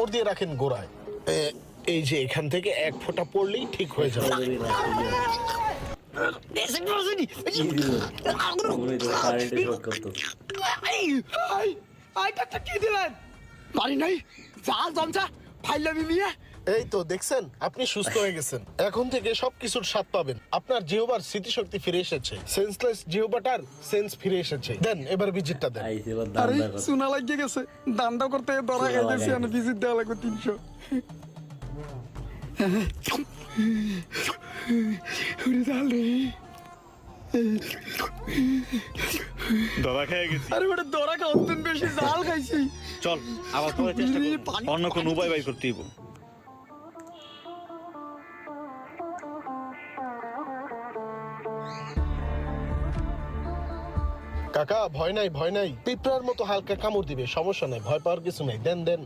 কামড় দিয়ে রাখেন গোড়ায়। এই যে এখান থেকে এক ফোঁটা পড়লেই ঠিক হয়ে যাবে। পারি নাই জাল জমছা ফাইলামি মিয়া। এই তো দেখছেন, আপনি সুস্থ হয়ে গেছেন। এখন থেকে সবকিছুর স্বাদ পাবেন। আপনার জিহ্বার স্মৃতিশক্তি ফিরে এসেছে। সেন্সলেস জিহ্বাটার সেন্স ফিরে এসেছে। দেন এবার ভিজিটটা দেন। আরে শোনা লাগিয়ে গেছে, দান্দা করতে ধরা খাইতেছি, আমি ভিজিট দেওয়া লাগবে 300। জাল রে, ধরা খেয়ে গেছি। আরে বেটা ধরা খাওয়াতেন বেশি, জাল খাইছি। চল আবার পরে চেষ্টা করব, অন্য কোন উপায় বাই করতে হইব। কাকা ভয় নাই, ভয় নাই। পিঁপড়ার মতো হালকা কামড় দিবে, সমস্যা নাই, ভয় পাওয়ার কিছু নাই। দেন দেন।